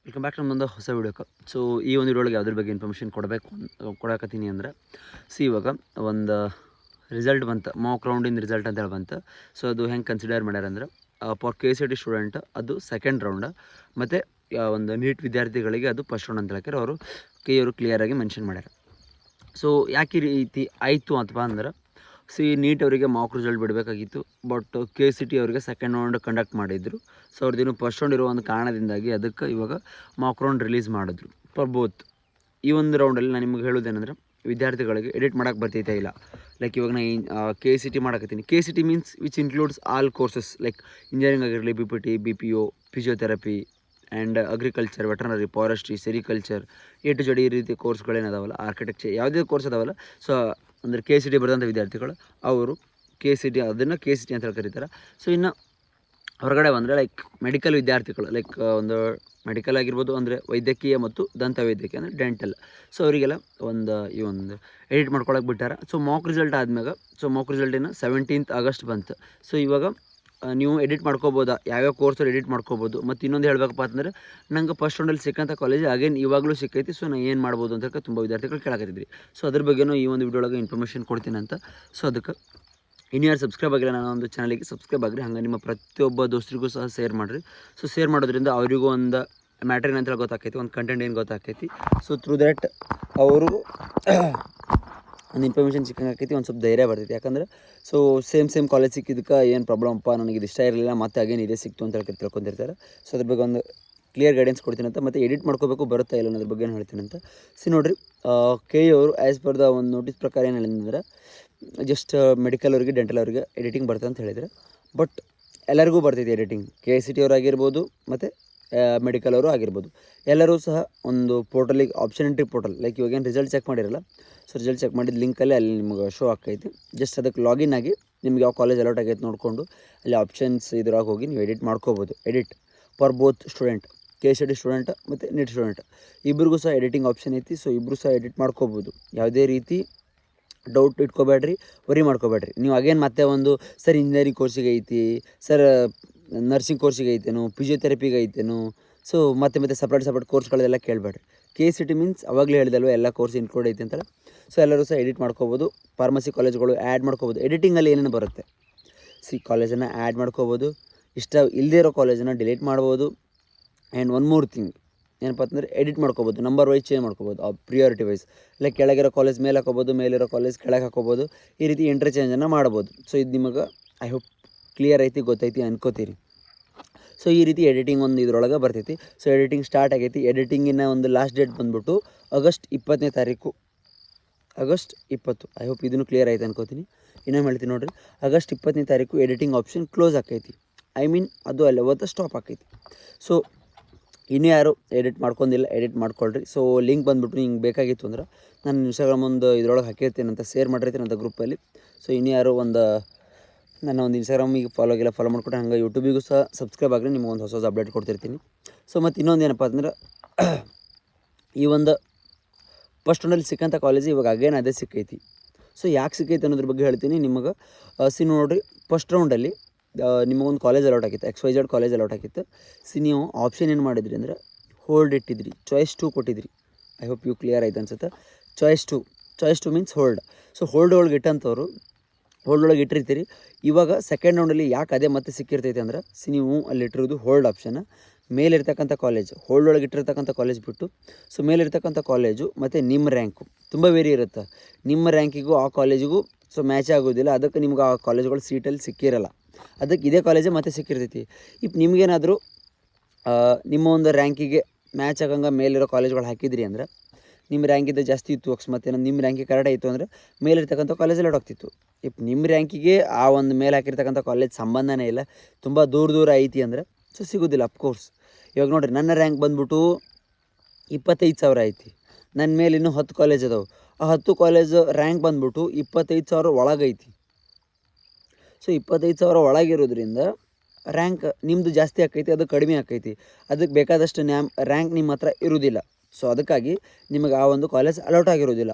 Welcome back ನಮ್ಮೊಂದು ಹೊಸ ವೀಡಿಯೋಕ್ಕೆ. So ಈ ಒಂದು ವಿಡಿಯೋ ಒಳಗೆ ಯಾವುದ್ರ ಬಗ್ಗೆ ಇನ್ಫಾರ್ಮೇಷನ್ ಕೊಡಕತ್ತೀನಿ ಅಂದ್ರೆ, ಇವಾಗ ಒಂದು ರಿಸಲ್ಟ್ ಬಂತು, ಮಾಕ್ ರೌಂಡಿನ ರಿಸಲ್ಟ್ ಅಂತ ಹೇಳಿ ಬಂತು. ಸೊ ಅದು ಹೆಂಗೆ ಕನ್ಸಿಡರ್ ಮಾಡ್ಯಾರ ಅಂದ್ರೆ, ಫಾರ್ KCT ಸ್ಟೂಡೆಂಟ್ ಅದು ಸೆಕೆಂಡ್ ರೌಂಡ್, ಮತ್ತು ಒಂದು ನೀಟ್ ವಿದ್ಯಾರ್ಥಿಗಳಿಗೆ ಅದು ಫಸ್ಟ್ ರೌಂಡ್ ಅಂತ ಹೇಳ್ತಾರೆ. ಅವರು ಅವರು ಕ್ಲಿಯರಾಗಿ ಮೆನ್ಷನ್ ಮಾಡ್ಯಾರ. ಸೊ ಯಾಕೆ ಈ ರೀತಿ ಆಯಿತು ಅಂತಪ್ಪ ಅಂದ್ರೆ, ನೀಟ್ ಅವರಿಗೆ ಮಾಕ್ ರಿಸಲ್ಟ್ ಬಿಡಬೇಕಾಗಿತ್ತು, ಬಟ್ KCT ಅವರಿಗೆ ಸೆಕೆಂಡ್ ರೌಂಡ್ ಕಂಡಕ್ಟ್ ಮಾಡಿದ್ರು. ಸೊ ಅವ್ರದ್ದೇನು ಫಸ್ಟ್ ರೌಂಡ್ ಇರೋ ಒಂದು ಕಾರಣದಿಂದಾಗಿ ಅದಕ್ಕೆ ಇವಾಗ ಮಾಕ್ ರೌಂಡ್ ರಿಲೀಸ್ ಮಾಡಿದ್ರು ಫಾರ್ ಬೋತ್. ಈ ಒಂದು ರೌಂಡಲ್ಲಿ ನಾನು ನಿಮ್ಗೆ ಹೇಳೋದೇನೆಂದ್ರೆ, ವಿದ್ಯಾರ್ಥಿಗಳಿಗೆ ಎಡಿಟ್ ಮಾಡೋಕ್ಕೆ ಬರ್ತೈತೆ ಇಲ್ಲ. ಲೈಕ್ ಇವಾಗ ನಾನು KCT ಮಾಡಕತ್ತೀನಿ. KCT means which includes all courses like engineering ಆಗಿರಲಿ, BPT, BPO, physiotherapy and agriculture, veterinary, forestry, sericulture, A to Z ಈ ರೀತಿ ಕೋರ್ಸ್ಗಳೇನದಾವಲ್ಲ, ಆರ್ಕಿಟೆಕ್ಚರ್, ಯಾವುದೇ ಕೋರ್ಸ್ ಅದಾವಲ್ಲ. ಸೊ ಅಂದರೆ KCT ಬರೆದಂಥ ವಿದ್ಯಾರ್ಥಿಗಳು ಅವರು ಅದನ್ನು KCT ಅಂತ ಹೇಳಿ ಕರೀತಾರೆ. ಸೊ ಇನ್ನು ಹೊರಗಡೆ ಬಂದರೆ ಲೈಕ್ ಮೆಡಿಕಲ್ ವಿದ್ಯಾರ್ಥಿಗಳು, ಲೈಕ್ ಒಂದು ಮೆಡಿಕಲ್ ಆಗಿರ್ಬೋದು, ಅಂದರೆ ವೈದ್ಯಕೀಯ ಮತ್ತು ದಂತ ವೈದ್ಯಕೀಯ ಅಂದರೆ ಡೆಂಟಲ್. ಸೊ ಅವರಿಗೆಲ್ಲ ಈ ಒಂದು ಎಡಿಟ್ ಮಾಡ್ಕೊಳಕ್ಕೆ ಬಿಟ್ಟಾರ. ಸೊ ಮಾಕ್ ರಿಸಲ್ಟ್ ಆದ್ಮ್ಯಾಗ, ಸೊ ಮಾಕ್ ರಿಸಲ್ಟಿನ 17th ಆಗಸ್ಟ್ ಬಂತು. ಸೊ ಇವಾಗ ನೀವು ಎಡಿಟ್ ಮಾಡ್ಕೋಬೋದಾ, ಯಾವ್ಯಾವ ಕೋರ್ಸಲ್ಲಿ ಎಡಿಟ್ ಮಾಡ್ಕೋಬೋದು. ಮತ್ತು ಇನ್ನೊಂದು ಹೇಳಬೇಕಪ್ಪ ಅಂತಂದರೆ, ನಂಗೆ ಫಸ್ಟ್ ರೌಂಡಲ್ಲಿ ಸಿಕ್ಕಂಥ ಕಾಲೇಜ್ ಅಗೇನ್ ಇವಾಗಲೂ ಸಿಕ್ಕೈತಿ. ಸೊ ನಾನು ಏನು ಮಾಡ್ಬೋದು ಅಂತ ತುಂಬ ವಿದ್ಯಾರ್ಥಿಗಳು ಕೇಳಕತ್ತಿದ್ರಿ. ಸೊ ಅದ್ರ ಬಗ್ಗೆನೂ ಈ ಒಂದು ವಿಡಿಯೋ ಒಳಗೆ ಇನ್ಫಾರ್ಮೇಷನ್ ಕೊಡ್ತೀನಿ ಅಂತ. ಸೊ ಅದಕ್ಕೆ ಇನ್ನು ಯಾರು ಸಬ್ಸ್ಕ್ರೈಬ್ ಆಗಿಲ್ಲ ನನ್ನ ಒಂದು ಚಾನಲಿಗೆ ಸಬ್ಸ್ಕ್ರೈಬ್ ಆಗಿರಿ. ಹಾಗೆ ನಿಮ್ಮ ಪ್ರತಿಯೊಬ್ಬ ದೋಸ್ತರಿಗೂ ಸಹ ಶೇರ್ ಮಾಡಿರಿ. ಸೊ ಶೇರ್ ಮಾಡೋದ್ರಿಂದ ಅವರಿಗೂ ಒಂದು ಮ್ಯಾಟ್ರ್ ಏನಂತ ಗೊತ್ತಾಕೈತಿ, ಒಂದು ಕಂಟೆಂಟ್ ಏನು ಗೊತ್ತಾಕೈತಿ. ಸೊ ಥ್ರೂ ದ್ಯಾಟ್ ಅವರು ಒಂದು ಇನ್ಫಾರ್ಮೇಷನ್ ಸಿಕ್ಕಂಗೆ ಆಕೈತಿ, ಒಂದು ಸ್ವಲ್ಪ ಧೈರ್ಯ ಬರ್ತೈತಿ. ಯಾಕಂದ್ರೆ ಸೊ ಸೇಮ್ ಕಾಲೇಜ್ ಸಿಕ್ಕಿದ್ದಕ್ಕೆ ಏನು ಪ್ರಾಬ್ಲಮ್ಪ್ಪ, ನನಗೆ ಇದು ಇಷ್ಟ ಇರಲಿಲ್ಲ, ಮತ್ತೆ ಅಗೇನ್ ಇದೇ ಸಿಕ್ತು ಅಂತ ತಿಳ್ಕೊತಿರ್ತಾರೆ. ಸೊ ಅದ್ರ ಬಗ್ಗೆ ಒಂದು ಕ್ಲಿಯರ್ ಗೈಡೆನ್ಸ್ ಕೊಡ್ತೀನಿ ಅಂತ, ಮತ್ತು ಎಡಿಟ್ ಮಾಡ್ಕೋಬೇಕು ಬರುತ್ತಾ ಇಲ್ಲ ಅನ್ನೋದ್ರ ಬಗ್ಗೆ ಏನು ಹೇಳ್ತೀನಿ ಅಂತ. ನೋಡಿರಿ, KE ಅವರು ಆ್ಯಸ್ ಪರ್ ದ ಒಂದು ನೋಟಿಸ್ ಪ್ರಕಾರ ಏನು ಹೇಳಿದ್ರೆ, ಜಸ್ಟ್ ಮೆಡಿಕಲ್ ಅವರಿಗೆ, ಡೆಂಟಲ್ ಅವರಿಗೆ ಎಡಿಟಿಂಗ್ ಬರ್ತದೆ ಅಂತ ಹೇಳಿದರೆ, ಬಟ್ ಎಲ್ಲರಿಗೂ ಬರ್ತೈತಿ ಎಡಿಟಿಂಗ್. KCT ಅವರು ಆಗಿರ್ಬೋದು, ಮತ್ತು ಮೆಡಿಕಲ್ ಅವರು ಆಗಿರ್ಬೋದು, ಎಲ್ಲರೂ ಸಹ ಒಂದು ಪೋರ್ಟಲಿಗೆ ಆಪ್ಷನ್ ಎಂಟ್ರಿ ಪೋರ್ಟಲ್, ಲೈಕ್ ಇವಾಗೇನು ರಿಸಲ್ಟ್ ಚೆಕ್ ಮಾಡಿರಲ್ಲ, ಸೊ ರಿಸಲ್ಟ್ ಚೆಕ್ ಮಾಡಿದ ಲಿಂಕಲ್ಲಿ ಅಲ್ಲಿ ನಿಮ್ಗೆ ಶೋ ಆಗ್ತೈತಿ. ಜಸ್ಟ್ ಅದಕ್ಕೆ ಲಾಗಿನ್ ಆಗಿ ನಿಮ್ಗೆ ಯಾವ ಕಾಲೇಜ್ ಅಲೌಟ್ ಆಗೈತೆ ನೋಡಿಕೊಂಡು ಅಲ್ಲಿ ಆಪ್ಷನ್ಸ್ ಇದ್ರಾಗ ಹೋಗಿ ನೀವು ಎಡಿಟ್ ಮಾಡ್ಕೋಬೋದು. Edit for both student, KCT student ಮತ್ತು ನೀಟ್ ಸ್ಟೂಡೆಂಟ್ ಇಬ್ಬರಿಗೂ ಸಹ ಎಡಿಟಿಂಗ್ ಆಪ್ಷನ್ ಐತಿ. ಸೊ ಇಬ್ಬರು ಸಹ ಎಡಿಟ್ ಮಾಡ್ಕೋಬೋದು. ಯಾವುದೇ ರೀತಿ ಡೌಟ್ ಇಟ್ಕೋಬೇಡ್ರಿ, ವರಿ ಮಾಡ್ಕೋಬೇಡ್ರಿ. ನೀವು ಅಗೇನ್ ಮತ್ತೆ ಒಂದು ಸರ್ ಇಂಜಿನಿಯರಿಂಗ್ ಕೋರ್ಸಿಗೆ ಐತಿ, ಸರ್ ನರ್ಸಿಂಗ್ ಕೋರ್ಸಿಗೆ ಐತೇನು, ಫಿಸಿಯೋಥೆರಪಿಗೆ ಐತೇನು, ಸೊ ಮತ್ತೆ ಸಪ್ರೇಟ್ ಕೋರ್ಸ್ಗಳೆಲ್ಲ ಕೇಳಬೇಡ್ರಿ. KCT ಮೀನ್ಸ್ ಅವಾಗಲೇ ಹೇಳಿದಲ್ವ, ಎಲ್ಲ ಕೋರ್ಸ್ ಇನ್ಕ್ಲೂಡ್ ಐತಿ ಅಂತಲ್ಲ. ಸೊ ಎಲ್ಲರೂ ಸಹ ಎಡಿಟ್ ಮಾಡ್ಕೋಬೋದು. ಫಾರ್ಮಸಿ ಕಾಲೇಜ್ಗಳು ಆ್ಯಡ್ ಮಾಡ್ಕೋಬೋದು. ಎಡಿಟಿಂಗಲ್ಲಿ ಏನೇನು ಬರುತ್ತೆ, ಕಾಲೇಜನ್ನು ಆ್ಯಡ್ ಮಾಡ್ಕೋಬೋದು, ಇಷ್ಟ ಇಲ್ಲದೇ ಇರೋ ಕಾಲೇಜನ್ನು ಡಿಲೀಟ್ ಮಾಡ್ಬೋದು. ಆ್ಯಂಡ್ ಒನ್ ಮೋರ್ ಥಿಂಗ್ ಏನಪ್ಪ ಅಂತಂದರೆ, ಎಡಿಟ್ ಮಾಡ್ಕೋಬೋದು, ನಂಬರ್ ವೈಸ್ ಚೇಂಜ್ ಮಾಡ್ಕೋಬೋದು, ಪ್ರಿಯಾರಿಟಿ ವೈಸ್. ಲೈಕ್ ಕೆಳಗಿರೋ ಕಾಲೇಜ್ ಮೇಲೆ ಹಾಕೋಬೋದು, ಮೇಲಿರೋ ಕಾಲೇಜ್ ಕೆಳಗೆ ಹಾಕೋಬೋದು. ಈ ರೀತಿ ಇಂಟರ್ಚೇಂಜನ್ನು ಮಾಡ್ಬೋದು. ಸೊ ಇದು ನಿಮಗೆ ಐ ಹೋಪ್ ಕ್ಲಿಯರ್ ಐತಿ, ಗೊತ್ತೈತಿ ಅನ್ಕೋತೀರಿ. ಸೊ ಈ ರೀತಿ ಎಡಿಟಿಂಗ್ ಒಂದು ಇದ್ರೊಳಗೆ ಬರ್ತೈತಿ. ಸೊ ಎಡಿಟಿಂಗ್ ಸ್ಟಾರ್ಟ್ ಆಗೈತಿ. ಎಡಿಟಿಂಗಿನ ಒಂದು ಲಾಸ್ಟ್ ಡೇಟ್ ಬಂದುಬಿಟ್ಟು ಆಗಸ್ಟ್ 20ನೇ ತಾರೀಕು, ಆಗಸ್ಟ್ 20. ಐ ಹೋಪ್ ಇದನ್ನು ಕ್ಲಿಯರ್ ಆಯ್ತು ಅನ್ಕೋತೀನಿ. ಇನ್ನೊಮ್ಮೆ ಹೇಳ್ತೀನಿ ನೋಡಿರಿ, ಆಗಸ್ಟ್ 20ನೇ ತಾರೀಕು ಎಡಿಟಿಂಗ್ ಆಪ್ಷನ್ ಕ್ಲೋಸ್ ಆಕೈತಿ. ಐ ಮೀನ್ ಅದು ಅಲ್ಲಿ ಅವತ್ತು ಸ್ಟಾಪ್ ಆಕೈತಿ. ಸೊ ಇನ್ನೂ ಯಾರು ಎಡಿಟ್ ಮಾಡ್ಕೊಂಡಿಲ್ಲ, ಎಡಿಟ್ ಮಾಡ್ಕೊಳ್ರಿ. ಸೊ ಲಿಂಕ್ ಬಂದುಬಿಟ್ಟು ನಿಂಗೆ ಬೇಕಾಗಿತ್ತು ಅಂದ್ರೆ ನಾನು ಇನ್ಸ್ಟಾಗ್ರಾಮ್ ಒಂದು ಇದ್ರೊಳಗೆ ಹಾಕಿರ್ತೀನಿ ಅಂತ, ಶೇರ್ ಮಾಡಿರ್ತೀನಿ ಅಂತ ಗ್ರೂಪಲ್ಲಿ. ಸೊ ಇನ್ನೂ ಯಾರು ನನ್ನ ಒಂದು ಇನ್ಸ್ಟಾಗ್ರಾಮಿಗೆ ಫಾಲೋ ಮಾಡ್ಕೊಟ್ಟು, ಹಂಗೆ ಯೂಟ್ಯೂಬಿಗೂ ಸಹ ಸಬ್ಸ್ಕ್ರೈಬ್ ಆಗಿರಿ. ನಿಮ್ಗೆ ಒಂದು ಹೊಸ ಅಪ್ಡೇಟ್ ಕೊಡ್ತಿರ್ತೀನಿ. ಸೊ ಮತ್ತು ಇನ್ನೊಂದು ಏನಪ್ಪ ಅಂದ್ರೆ, ಈ ಒಂದು ಫಸ್ಟ್ ರೌಂಡಲ್ಲಿ ಸಿಕ್ಕಂಥ ಕಾಲೇಜ್ ಇವಾಗ ಅಗೇನ್ ಅದೇ ಸಿಕ್ಕೈತಿ. ಸೊ ಯಾಕೆ ಸಿಕ್ಕೈತಿ ಅನ್ನೋದ್ರ ಬಗ್ಗೆ ಹೇಳ್ತೀನಿ ನಿಮಗೆ. ನೋಡಿರಿ, ಫಸ್ಟ್ ರೌಂಡಲ್ಲಿ ನಿಮಗೊಂದು ಕಾಲೇಜ್ ಅಲೌಟ್ ಆಗಿತ್ತು, XYZ ಕಾಲೇಜ್ ಅಲೌಟ್ ಆಗಿತ್ತು. ನೀವು ಆಪ್ಷನ್ ಏನು ಮಾಡಿದ್ರಿ ಅಂದರೆ, ಹೋಲ್ಡ್ ಇಟ್ಟಿದ್ರಿ, ಚಾಯ್ಸ್ 2 ಕೊಟ್ಟಿದ್ರಿ. ಐ ಹೋಪ್ ಯು ಕ್ಲಿಯರ್ ಆಯ್ತು ಅನ್ಸುತ್ತೆ. Choice two means hold. So hold ಒಳಗೆ ಇಟ್ಟಂಥವ್ರು ಹೋಲ್ಡ್ ಒಳಗೆ ಇಟ್ಟಿರ್ತೀರಿ. ಇವಾಗ ಸೆಕೆಂಡ್ ರೌಂಡಲ್ಲಿ ಯಾಕೆ ಅದೇ ಮತ್ತೆ ಸಿಕ್ಕಿರ್ತೈತಿ ಅಂದ್ರೆ, ನೀವು ಅಲ್ಲಿಟ್ಟಿರೋದು ಹೋಲ್ಡ್ ಆಪ್ಷನ್. ಮೇಲಿರ್ತಕ್ಕಂಥ ಕಾಲೇಜ್, ಹೋಲ್ಡ್ ಒಳಗೆ ಇಟ್ಟಿರ್ತಕ್ಕಂಥ ಕಾಲೇಜ್ ಬಿಟ್ಟು, ಸೊ ಮೇಲಿರ್ತಕ್ಕಂಥ ಕಾಲೇಜು ಮತ್ತು ನಿಮ್ಮ ರ್ಯಾಂಕು ತುಂಬ ವೇರಿ ಇರುತ್ತೆ. ನಿಮ್ಮ ರ್ಯಾಂಕಿಗೂ ಆ ಕಾಲೇಜಿಗೂ ಸೊ ಮ್ಯಾಚ್ ಆಗೋದಿಲ್ಲ. ಅದಕ್ಕೆ ನಿಮ್ಗೆ ಆ ಕಾಲೇಜ್ಗಳು ಸೀಟಲ್ಲಿ ಸಿಕ್ಕಿರಲ್ಲ. ಅದಕ್ಕೆ ಇದೇ ಕಾಲೇಜೇ ಮತ್ತೆ ಸಿಕ್ಕಿರ್ತೈತಿ. ನಿಮಗೇನಾದರೂ ನಿಮ್ಮ ಒಂದು ರ್ಯಾಂಕಿಗೆ ಮ್ಯಾಚ್ ಆಗಂಗೆ ಮೇಲಿರೋ ಕಾಲೇಜ್ಗಳು ಹಾಕಿದ್ರಿ ಅಂದ್ರೆ, ನಿಮ್ಮ ರ್ಯಾಂಕಿಂದ ಜಾಸ್ತಿ ಇತ್ತು ಅಕಸ್ಮಾತ್ ಏನೋ ನಿಮ್ಮ ರ್ಯಾಂಕಿಗೆ ಕರೆಕ್ಟ್ ಆಯಿತು ಅಂದರೆ, ಮೇಲಿರ್ತಕ್ಕಂಥ ಕಾಲೇಜಲ್ಲಿ ಹೋಗ್ತಿತ್ತು. ನಿಮ್ಮ ರ್ಯಾಂಕಿಗೆ ಆ ಒಂದು ಮೇಲೆ ಹಾಕಿರ್ತಕ್ಕಂಥ ಕಾಲೇಜ್ ಸಂಬಂಧನೇ ಇಲ್ಲ, ತುಂಬ ದೂರ ಐತಿ ಅಂದರೆ ಸೊ ಸಿಗೋದಿಲ್ಲ ಅಫ್ಕೋರ್ಸ್. ಇವಾಗ ನೋಡಿರಿ, ನನ್ನ ರ್ಯಾಂಕ್ ಬಂದ್ಬಿಟ್ಟು 25,000 ಐತಿ. ನನ್ನ ಮೇಲೆ ಇನ್ನೂ 10 ಕಾಲೇಜ್ ಅದಾವೆ. ಆ 10 ಕಾಲೇಜ್ ರ್ಯಾಂಕ್ ಬಂದ್ಬಿಟ್ಟು 25,000 ಒಳಗೈತಿ. ಸೊ 25,000 ಒಳಗಿರೋದ್ರಿಂದ ರ್ಯಾಂಕ್ ನಿಮ್ಮದು ಜಾಸ್ತಿ ಆಕೈತಿ, ಅದು ಕಡಿಮೆ ಆಕೈತಿ. ಅದಕ್ಕೆ ಬೇಕಾದಷ್ಟು ರ್ಯಾಂಕ್ ನಿಮ್ಮ ಹತ್ರ ಇರೋದಿಲ್ಲ. ಸೊ ಅದಕ್ಕಾಗಿ ನಿಮಗೆ ಆ ಒಂದು ಕಾಲೇಜ್ ಅಲೌಟ್ ಆಗಿರೋದಿಲ್ಲ.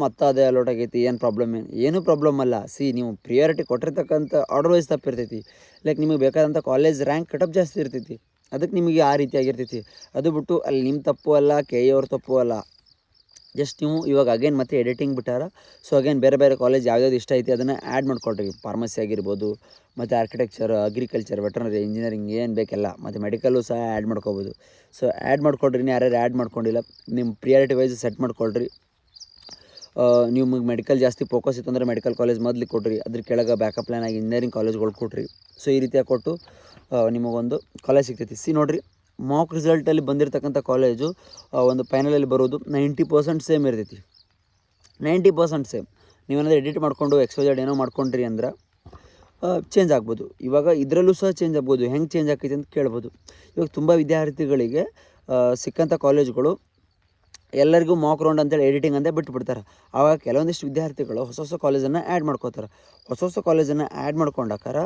ಮತ್ತೆ ಅದೇ ಅಲೌಟ್ ಆಗೈತಿ, ಏನು ಏನೂ ಪ್ರಾಬ್ಲಮ್ ಅಲ್ಲ. ನೀವು ಪ್ರಿಯಾರಿಟಿ ಕೊಟ್ಟಿರ್ತಕ್ಕಂಥ ಆರ್ಡರ್ ವೈಸ್ ತಪ್ಪಿರ್ತೈತಿ. ಲೈಕ್ ನಿಮಗೆ ಬೇಕಾದಂಥ ಕಾಲೇಜ್ ರ್ಯಾಂಕ್ ಕಟಪ್ ಜಾಸ್ತಿ ಇರ್ತೈತಿ. ಅದಕ್ಕೆ ನಿಮಗೆ ಆ ರೀತಿಯಾಗಿರ್ತೈತಿ. ಅದು ಬಿಟ್ಟು ಅಲ್ಲಿ ನಿಮ್ಮ ತಪ್ಪು ಅಲ್ಲ, ಕೆ ಎ ಅವ್ರ ತಪ್ಪು ಅಲ್ಲ. ಜಸ್ಟ್ ನೀವು ಇವಾಗ ಅಗೇನ್ ಮತ್ತೆ ಎಡಿಟಿಂಗ್ ಬಿಟ್ಟಾರ. ಸೊ ಅಗೇನ್ ಬೇರೆ ಬೇರೆ ಕಾಲೇಜ್ ಯಾವ್ಯಾವ್ದು ಇಷ್ಟ ಐತಿ ಅದನ್ನು ಆ್ಯಡ್ ಮಾಡ್ಕೊಳ್ರಿ. ಫಾರ್ಮಸಿ ಆಗಿರ್ಬೋದು, ಮತ್ತು ಆರ್ಕಿಟೆಕ್ಚರ್, ಅಗ್ರಿಕಲ್ಚರ್, ವೆಟರ್ನರಿ, ಇಂಜಿನಿಯರಿಂಗ್ ಏನು ಬೇಕೆಲ್ಲ, ಮತ್ತು ಮೆಡಿಕಲ್ಲು ಸಹ ಆ್ಯಡ್ ಮಾಡ್ಕೋಬೋದು. ಸೊ ಆ್ಯಡ್ ಮಾಡ್ಕೊಳ್ರಿ. ಯಾರ್ಯಾರು ಆ್ಯಡ್ ಮಾಡ್ಕೊಂಡಿಲ್ಲ ನಿಮ್ಮ ಪ್ರಿಯಾರಿಟಿ ವೈಸ್ ಸೆಟ್ ಮಾಡ್ಕೊಳ್ರಿ. ನಿಮಗೆ ಮೆಡಿಕಲ್ ಜಾಸ್ತಿ ಫೋಕಸ್ ಇತ್ತು ಅಂದರೆ ಮೆಡಿಕಲ್ ಕಾಲೇಜ್ ಮೊದಲಿಗೆ ಕೊಡ್ರಿ. ಅದ್ರ ಕೆಳಗೆ ಬ್ಯಾಕಪ್ ಪ್ಲ್ಯಾನ್ ಆಗಿ ಇಂಜಿನಿಯರಿಂಗ್ ಕಾಲೇಜ್ಗಳು ಕೊಡ್ರಿ. ಸೊ ಈ ರೀತಿಯಾಗಿ ಕೊಟ್ಟು ನಿಮಗೊಂದು ಕಾಲೇಜ್ ಸಿಗ್ತೈತಿ. ನೋಡಿರಿ, ಮಾಕ್ ರಿಸಲ್ಟಲ್ಲಿ ಬಂದಿರತಕ್ಕಂಥ ಕಾಲೇಜು ಒಂದು ಫೈನಲಲ್ಲಿ ಬರೋದು 90% ಸೇಮ್ ಇರ್ತೈತಿ. 90% ಸೇಮ್. ನೀವೇನಾದರೂ ಎಡಿಟ್ ಮಾಡಿಕೊಂಡು ಎಕ್ಸ್ಪೋಜರ್ಡ್ ಏನೋ ಮಾಡ್ಕೊಂಡ್ರಿ ಅಂದ್ರೆ ಚೇಂಜ್ ಆಗ್ಬೋದು. ಇವಾಗ ಇದರಲ್ಲೂ ಸಹ ಚೇಂಜ್ ಆಗ್ಬೋದು. ಹೆಂಗೆ ಚೇಂಜ್ ಆಗ್ತೈತೆ ಅಂತ ಕೇಳ್ಬೋದು. ಇವಾಗ ತುಂಬ ವಿದ್ಯಾರ್ಥಿಗಳಿಗೆ ಸಿಕ್ಕಂಥ ಕಾಲೇಜುಗಳು ಎಲ್ಲರಿಗೂ ಮಾಕ್ ರೌಂಡ್ ಅಂತೇಳಿ ಎಡಿಟಿಂಗ್ ಅಂತ ಬಿಟ್ಬಿಡ್ತಾರೆ. ಆವಾಗ ಕೆಲವೊಂದಿಷ್ಟು ವಿದ್ಯಾರ್ಥಿಗಳು ಹೊಸ ಕಾಲೇಜನ್ನು ಆ್ಯಡ್ ಮಾಡ್ಕೋತಾರೆ. ಹೊಸ ಕಾಲೇಜನ್ನು ಆ್ಯಡ್ ಮಾಡ್ಕೊಂಡಾಕಾರ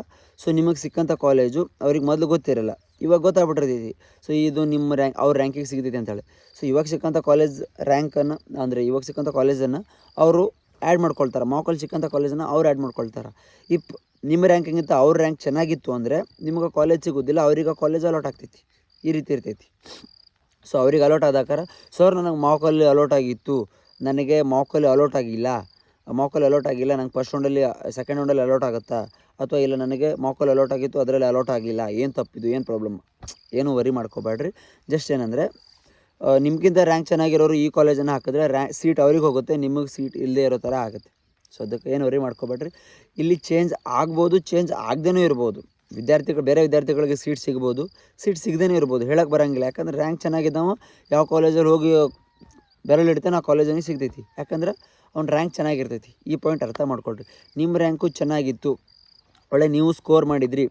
ಸೊ ನಿಮಗೆ ಸಿಕ್ಕಂಥ ಕಾಲೇಜು ಅವ್ರಿಗೆ ಮೊದಲು ಗೊತ್ತಿರಲ್ಲ, ಇವಾಗ ಗೊತ್ತಾಗ್ಬಿಟ್ಟಿರ್ತೈತಿ. ಸೊ ಇದು ನಿಮ್ಮ ಅವ್ರ ರ್ಯಾಂಕಿಗೆ ಸಿಗ್ತೈತಿ ಅಂತೇಳಿ. ಸೊ ಇವಾಗ ಸಿಕ್ಕಂಥ ಕಾಲೇಜ್ ರ್ಯಾಂಕನ್ನು ಅಂದರೆ ಇವಾಗ ಸಿಕ್ಕಂಥ ಕಾಲೇಜನ್ನು ಅವರು ಆ್ಯಡ್ ಮಾಡ್ಕೊಳ್ತಾರೆ. ಮಾಕಲ್ಲಿ ಸಿಕ್ಕಂಥ ಕಾಲೇಜನ್ನು ಅವ್ರು ಆ್ಯಡ್ ಮಾಡ್ಕೊಳ್ತಾರೆ. ನಿಮ್ಮ ರ್ಯಾಂಕಿಂಗಿಂತ ಅವ್ರ ರ್ಯಾಂಕ್ ಚೆನ್ನಾಗಿತ್ತು ಅಂದರೆ ನಿಮಗೆ ಕಾಲೇಜ್ ಸಿಗೋದಿಲ್ಲ, ಅವ್ರಿಗೆ ಕಾಲೇಜ್ ಅಲಾಟ್ ಆಗ್ತೈತಿ. ಈ ರೀತಿ ಇರ್ತೈತಿ. ಸೊ ಅವ್ರಿಗೆ ಅಲಾಟ್ ಆದಾಕಾರ ಸರ್ ನನಗೆ ಮಾಕಲ್ಲಿ ಅಲಾಟ್ ಆಗಿತ್ತು, ನನಗೆ ಮಾಕಲ್ಲಿ ಅಲಾಟ್ ಆಗಿಲ್ಲ, ನಂಗೆ ಫಸ್ಟ್ ರೌಂಡಲ್ಲಿ ಸೆಕೆಂಡ್ ರೌಂಡಲ್ಲಿ ಅಲಾಟ್ ಆಗುತ್ತಾ, ಅಥವಾ ಇಲ್ಲ ನನಗೆ ಮಾಕಲ್ಲಿ ಅಲಾಟ್ ಆಗಿತ್ತು ಅದರಲ್ಲಿ ಅಲಾಟ್ ಆಗಿಲ್ಲ, ಏನು ತಪ್ಪಿದು, ಏನು ಪ್ರಾಬ್ಲಮ್, ಏನು ವರಿ ಮಾಡ್ಕೋಬೇಡ್ರಿ. ಜಸ್ಟ್ ಏನಂದರೆ ನಿಮಗಿಂತ ರ್ಯಾಂಕ್ ಚೆನ್ನಾಗಿರೋರು ಈ ಕಾಲೇಜನ್ನು ಹಾಕಿದ್ರೆ ಸೀಟ್ ಅವ್ರಿಗೆ ಹೋಗುತ್ತೆ, ನಿಮಗೆ ಸೀಟ್ ಇಲ್ಲದೆ ಇರೋ ಥರ ಆಗುತ್ತೆ. ಸೊ ಅದಕ್ಕೆ ಏನು ವರಿ ಮಾಡ್ಕೋಬೇಡ್ರಿ. ಇಲ್ಲಿ ಚೇಂಜ್ ಆಗ್ಬೋದು, ಚೇಂಜ್ ಆಗದೇನೂ ಇರ್ಬೋದು. ಬೇರೆ ವಿದ್ಯಾರ್ಥಿಗಳಿಗೆ ಸೀಟ್ ಸಿಗ್ಬೋದು, ಸೀಟ್ ಸಿಗದೇನೂ ಇರ್ಬೋದು, ಹೇಳಕ್ಕೆ ಬರೋಂಗಿಲ್ಲ. ಯಾಕಂದ್ರೆ ರ್ಯಾಂಕ್ ಚೆನ್ನಾಗಿದ್ದಾವ ಯಾವ ಕಾಲೇಜಲ್ಲಿ ಹೋಗಿ ಬೆರಳಿಡ್ತಾನೆ ಆ ಕಾಲೇಜಲ್ಲಿ ಸಿಗ್ತೈತಿ. ಯಾಕಂದ್ರೆ ಅವ್ನ ರ್ಯಾಂಕ್ ಚೆನ್ನಾಗಿರ್ತೈತಿ. ಈ ಪಾಯಿಂಟ್ ಅರ್ಥ ಮಾಡ್ಕೊಳ್ರಿ. ನಿಮ್ಮ ರ್ಯಾಂಕು ಚೆನ್ನಾಗಿತ್ತು, ಒಳ್ಳೆ ನೀವು ಸ್ಕೋರ್ ಮಾಡಿದ್ರಿ,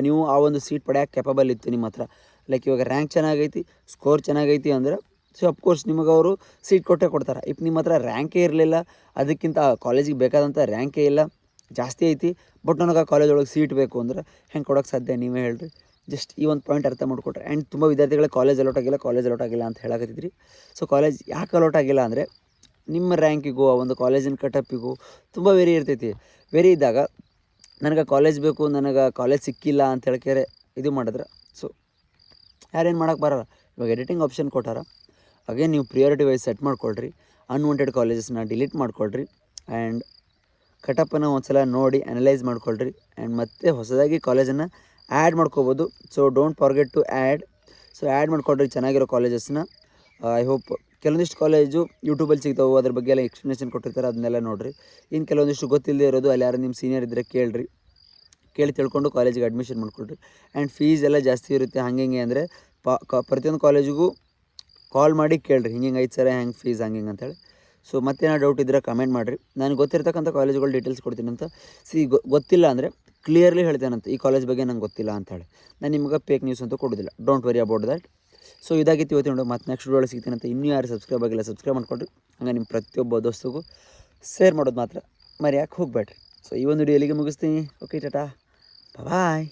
ನೀವು ಆ ಒಂದು ಸೀಟ್ ಪಡೆಯೋಕೆ ಕೆಪಬಲ್ ಇತ್ತು ನಿಮ್ಮ ಹತ್ರ. ಲೈಕ್ ಇವಾಗ ರ್ಯಾಂಕ್ ಚೆನ್ನಾಗೈತಿ, ಸ್ಕೋರ್ ಚೆನ್ನಾಗೈತಿ ಅಂದ್ರೆ ಸೊ ಅಫ್ಕೋರ್ಸ್ ನಿಮಗೆ ಅವರು ಸೀಟ್ ಕೊಡ್ತಾರೆ. ಇಫ್ ನಿಮ್ಮ ಹತ್ರ ರ್ಯಾಂಕೇ ಇರಲಿಲ್ಲ, ಅದಕ್ಕಿಂತ ಕಾಲೇಜಿಗೆ ಬೇಕಾದಂಥ ರ್ಯಾಂಕೇ ಇಲ್ಲ, ಜಾಸ್ತಿ ಐತಿ, ಬಟ್ ನನಗೆ ಆ ಕಾಲೇಜ್ ಒಳಗೆ ಸೀಟ್ ಬೇಕು ಅಂದ್ರೆ ಹೆಂಗೆ ಕೊಡೋಕ್ಕೆ ಸಾಧ್ಯ, ನೀವೇ ಹೇಳ್ರಿ. ಜಸ್ಟ್ ಈ ಒಂದು ಪಾಯಿಂಟ್ ಅರ್ಥ ಮಾಡಿಕೊಟ್ರೆ. ಆ್ಯಂಡ್ ತುಂಬ ವಿದ್ಯಾರ್ಥಿಗಳಿಗೆ ಕಾಲೇಜ್ ಅಲಾಟ್ ಆಗಿಲ್ಲ ಅಂತ ಹೇಳಕತ್ತಿದ್ರಿ. ಸೊ ಕಾಲೇಜ್ ಯಾಕೆ ಅಲಾಟ್ ಆಗಿಲ್ಲ ಅಂದರೆ ನಿಮ್ಮ ರ್ಯಾಂಕಿಗೂ ಆ ಒಂದು ಕಾಲೇಜಿನ ಕಟಪ್ಪಿಗೂ ತುಂಬ ವೇರಿ ಇರ್ತೈತಿ. ವೇರಿ ಇದ್ದಾಗ ನನಗೆ ಕಾಲೇಜ್ ಬೇಕು, ನನಗೆ ಕಾಲೇಜ್ ಸಿಕ್ಕಿಲ್ಲ ಅಂತ ಹೇಳ್ಕರೆ ಇದು ಮಾಡಿದ್ರೆ ಸೊ ಯಾರೇನು ಮಾಡೋಕ್ಕೆ ಬರೋಲ್ಲ. ಇವಾಗ ಎಡಿಟಿಂಗ್ ಆಪ್ಷನ್ ಕೊಟ್ಟಾರ, ಅಗೇನ್ ನೀವು ಪ್ರಿಯಾರಿಟಿ ವೈಸ್ ಸೆಟ್ ಮಾಡ್ಕೊಳ್ರಿ. ಅನ್ವಾಂಟೆಡ್ ಕಾಲೇಜಸ್ನ ಡಿಲೀಟ್ ಮಾಡ್ಕೊಳ್ರಿ. ಆ್ಯಂಡ್ ಕಟಪ್ಪನ್ನು ಒಂದು ಸಲ ನೋಡಿ ಅನಲೈಸ್ ಮಾಡ್ಕೊಳ್ರಿ. ಆ್ಯಂಡ್ ಮತ್ತೆ ಹೊಸದಾಗಿ ಕಾಲೇಜನ್ನು ಆ್ಯಡ್ ಮಾಡ್ಕೋಬೋದು. So don't forget to add. So add ಮಾಡ್ಕೊಳ್ರಿ ಚೆನ್ನಾಗಿರೋ ಕಾಲೇಜಸ್ನ. ಐ ಹೋಪ್ ಕೆಲವೊಂದಿಷ್ಟು ಕಾಲೇಜು ಯೂಟ್ಯೂಬಲ್ಲಿ ಸಿಗ್ತಾವೆ, ಅದ್ರ ಬಗ್ಗೆ ಎಲ್ಲ ಎಕ್ಸ್ಪ್ಲನೇಷನ್ ಕೊಟ್ಟಿರ್ತಾರೆ, ಅದನ್ನೆಲ್ಲ ನೋಡಿರಿ. ಇನ್ನು ಕೆಲವೊಂದಿಷ್ಟು ಗೊತ್ತಿಲ್ಲದೆ ಇರೋದು ಅಲ್ಲಿ ಯಾರು ನಿಮ್ಮ ಸೀನಿಯರ್ ಇದ್ದರೆ ಕೇಳಿ ತಿಳ್ಕೊಂಡು ಕಾಲೇಜಿಗೆ ಅಡ್ಮಿಷನ್ ಮಾಡ್ಕೊಳ್ರಿ. ಆ್ಯಂಡ್ ಫೀಸ್ ಎಲ್ಲ ಜಾಸ್ತಿ ಇರುತ್ತೆ. ಹಂಗೆ ಅಂದರೆ ಪ್ರತಿಯೊಂದು ಕಾಲೇಜಿಗೂ ಕಾಲ್ ಮಾಡಿ ಕೇಳಿರಿ, ಹಿಂಗೆ ಐತೆ ಸರ, ಹೆಂಗೆ ಫೀಸ್ ಹಂಗೆ ಅಂತೇಳಿ. ಸೊ ಮತ್ತೇನೋ ಡೌಟ್ ಇದ್ದರೆ ಕಮೆಂಟ್ ಮಾಡಿರಿ. ನನಗೆ ಗೊತ್ತಿರ್ತಕ್ಕಂಥ ಕಾಲೇಜುಗಳು ಡೀಟೇಲ್ಸ್ ಕೊಡ್ತೀನಿ ಅಂತ. ಗೊತ್ತಿಲ್ಲ ಅಂದರೆ ಕ್ಲಿಯರ್ಲಿ ಹೇಳ್ತೇನಂತ, ಈ ಕಾಲೇಜ್ ಬಗ್ಗೆ ನಂಗೆ ಗೊತ್ತಿಲ್ಲ ಅಂತೇಳಿ. ನಾನು ನಿಮ್ಗೆ ಫೇಕ್ ನ್ಯೂಸ್ ಅಂತೂ ಕೊಡೋದಿಲ್ಲ. Don't worry about that. So ಇದಾಗಿತ್ತು ಇವತ್ತಿನ ನೋಡಿ. ಮತ್ತೆ ನೆಕ್ಸ್ಟ್ ವಿಡಿಯೋ ಸಿಗ್ತೀನಿ ಅಂತ. ಇನ್ನೂ ಯಾರು ಸಬ್ಸ್ಕ್ರೈಬ್ ಆಗಿಲ್ಲ ಸಬ್ಸ್ಕ್ರೈಬ್ ಮಾಡ್ಕೊಳ್ರಿ. ಹಂಗೆ ನಿಮ್ಮ ಪ್ರತಿಯೊಬ್ಬ ದೋಸ್ತಿಗೂ ಶೇರ್ ಮಾಡೋದು ಮಾತ್ರ ಮರೆಯೋಕೆ ಹೋಗಬೇಡ್ರಿ. ಸೊ ಈ ಒಂದು ವಿಡಿಯೋ ಇಲ್ಲಿಗೆ ಮುಗಿಸ್ತೀನಿ. ಓಕೆ, ಟಾಟಾ, ಬಾಯ್.